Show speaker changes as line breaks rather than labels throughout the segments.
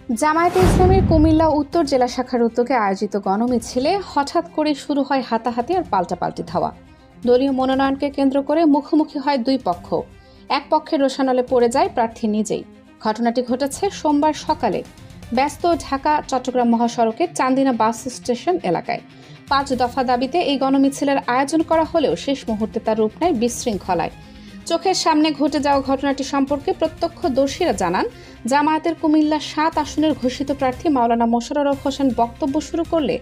জামায়াতে ইসলামের কুমিল্লা উত্তর জেলা শাখার উদ্যোগে আয়োজিত গণমিছিলে হঠাৎ করে শুরু হয় হাতাহাতি আর পাল্টাপাল্টি ধাওয়া। দলীয় মনোনয়নকে কেন্দ্র করে মুখোমুখি হয় দুই পক্ষ। এক পক্ষের রোষানলে পড়ে যায় প্রার্থী নিজেই। ঘটনাটি ঘটেছে সোমবার সকালে ব্যস্ত ঢাকা চট্টগ্রাম মহাসড়কের চান্দিনা বাস স্টেশন এলাকায়। 5 দফা দাবিতে এই গণমিছিলের আয়োজন করা হলেও শেষ মুহূর্তে তার রূপ নেয় বিশৃঙ্খলায়। চোখের সামনে ঘটে যাওয়া ঘটনাটি সম্পর্কে প্রত্যক্ষদর্শীরা জানান, জামায়াতের কুমিল্লা 7 আসনের ঘোষিত প্রার্থী মাওলানা মোশাররফ হোসেন বক্তব্য শুরু করলে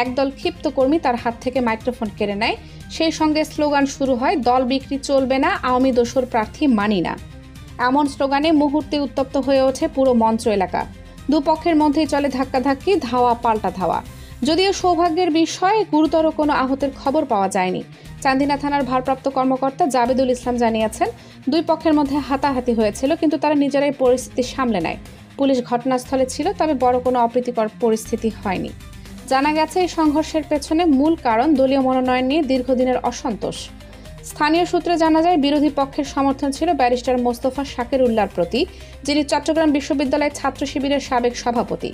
একদল ক্ষিপ্ত কর্মী তার হাত থেকে মাইক্রোফোন কেড়ে নেয়। সেই সঙ্গে স্লোগান শুরু হয়, দল বিক্রি চলবে না, আওয়ামী দোসর প্রার্থী মানি না। এমন স্লোগানে মুহূর্তে উত্তপ্ত হয়ে ওঠে পুরো মঞ্চ এলাকা। দুপক্ষের মধ্যেই চলে ধাক্কাধাক্কি, ধাওয়া পাল্টা ধাওয়া। যদিও সৌভাগ্যের বিষয়ে গুরুতর কোনো আহতের খবর পাওয়া যায়নি। চান্দিনা থানার ভারপ্রাপ্ত কর্মকর্তা জাবেদুল ইসলাম জানিয়েছেন, দুই পক্ষের মধ্যে হাতাহাতি হয়েছিল, কিন্তু তারা নিজেরাই পরিস্থিতি সামলে নেয়। পুলিশ ঘটনাস্থলে ছিল, তবে বড় কোনো অপ্রীতিকর পরিস্থিতি হয়নি। জানা গেছে, এই সংঘর্ষের পেছনে মূল কারণ দলীয় মনোনয়ন নিয়ে দীর্ঘদিনের অসন্তোষ। স্থানীয় সূত্রে জানা যায়, বিরোধী পক্ষের সমর্থন ছিল ব্যারিস্টার মোস্তফা শাকের উল্লাহর প্রতি, যিনি চট্টগ্রাম বিশ্ববিদ্যালয়ের ছাত্র শিবিরের সাবেক সভাপতি।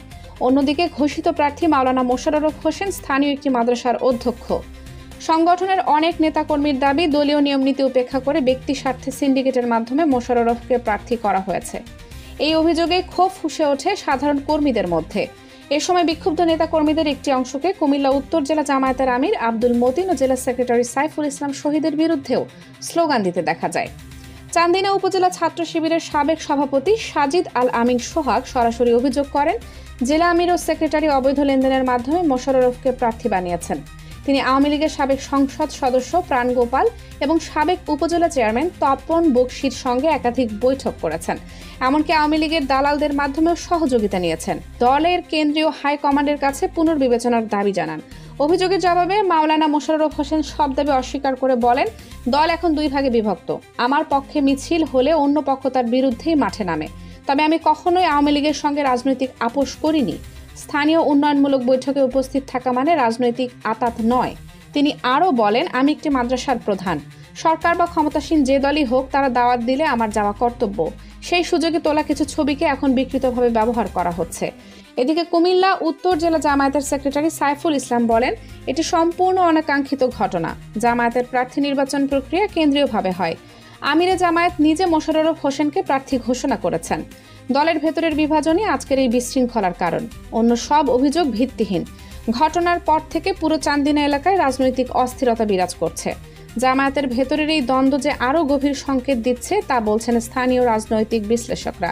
অন্যদিকে ঘোষিত প্রার্থী মাওলানা মোশাররফ হোসেন স্থানীয় একটি মাদ্রাসার অধ্যক্ষ। সংগঠনের অনেক নেতাকর্মীর দাবি, দলীয় নিয়মনীতি উপেক্ষা করে ব্যক্তি স্বার্থে সিন্ডিকেটের মাধ্যমে মোশাররফকে প্রার্থী করা হয়েছে। এই অভিযোগে ক্ষোভ ফুঁসে ওঠে সাধারণ কর্মীদের মধ্যে। এ সময় বিক্ষুব্ধ নেতাকর্মীদের একটি অংশকে কুমিল্লা উত্তর জেলা জামায়াতের আমির আব্দুল মতিন ও জেলা সেক্রেটারি সাইফুল ইসলাম শহীদের বিরুদ্ধেও স্লোগান দিতে দেখা যায়। চান্দিনা উপজেলা ছাত্র শিবিরের সাবেক সভাপতি সাজিদ আল আমিন সোহাগ সরাসরি অভিযোগ করেন, জেলা আমির ও সেক্রেটারি অবৈধ লেনদেনের মাধ্যমে মোশাররফকে প্রার্থী বানিয়েছেন। তিনি আওয়ামী লীগের সাবেক সংসদ সদস্য প্রাণগোপাল এবং সাবেক উপজেলা চেয়ারম্যান তপন বক্সির সঙ্গে একাধিক বৈঠক করেছেন। এমনকি আওয়ামী লীগের দালালদের মাধ্যমেও সহযোগিতা নিয়েছেন। দলের কেন্দ্রীয় হাইকমান্ডের কাছে পুনর্বিবেচনার দাবি জানান। অভিযোগের জবাবে মাওলানা মোশাররফ হোসেন সব দাবি অস্বীকার করে বলেন, দল এখন দুই ভাগে বিভক্ত। আমার পক্ষে মিছিল হলে অন্য পক্ষ তার বিরুদ্ধেই মাঠে নামে। তবে আমি কখনোই আওয়ামী লীগের সঙ্গে রাজনৈতিক আপোষ করিনি। স্থানীয় উন্নয়নমূলক বৈঠকে উপস্থিত থাকা মানে রাজনৈতিক আতাত নয়। তিনি আরও বলেন, আমি একটি মাদ্রাসার প্রধান। সরকার বা ক্ষমতাসীন যে দলই হোক, তারা দাওয়াত দিলে আমার যাওয়া কর্তব্য। সেই সুযোগে তোলা কিছু ছবিকে এখন বিকৃতভাবে ব্যবহার করা হচ্ছে। এদিকে কুমিল্লা উত্তর জেলা জামায়াতের সেক্রেটারি সাইফুল ইসলাম বলেন, এটি সম্পূর্ণ অনাকাঙ্ক্ষিত ঘটনা। জামায়াতের প্রার্থী নির্বাচন প্রক্রিয়া কেন্দ্রীয়ভাবে হয়। আমিরে জামায়াত নিজে মোশাররফ হোসেনকে প্রার্থী ঘোষণা করেছেন। দলের ভেতরের বিভাজনই আজকের এই বিশৃঙ্খলার কারণ। অন্য সব অভিযোগ ভিত্তিহীন। ঘটনার পর থেকে পুরো চান্দিনা এলাকায় রাজনৈতিক অস্থিরতা বিরাজ করছে। জামায়াতের ভেতরের এই দ্বন্দ্ব যে আরও গভীর সংকেত দিচ্ছে, তা বলছেন স্থানীয় রাজনৈতিক বিশ্লেষকরা।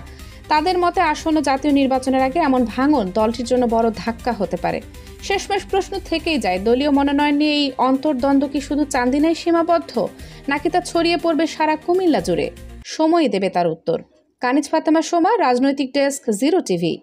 তাদের মতে, আসন্ন জাতীয় নির্বাচনের আগে এমন ভাঙন দলটির জন্য বড় ধাক্কা হতে পারে। শেষমেশ প্রশ্ন থেকেই যায়, দলীয় মনোনয়ন নিয়ে এই অন্তর্দ্বন্দ্ব কি শুধু চান্দিনায় সীমাবদ্ধ, নাকি তা ছড়িয়ে পড়বে সারা কুমিল্লা জুড়ে? সময়ই দেবে তার উত্তর। কানিজ ফাতেমা সোমা, রাজনৈতিক ডেস্ক, 0 টিভি।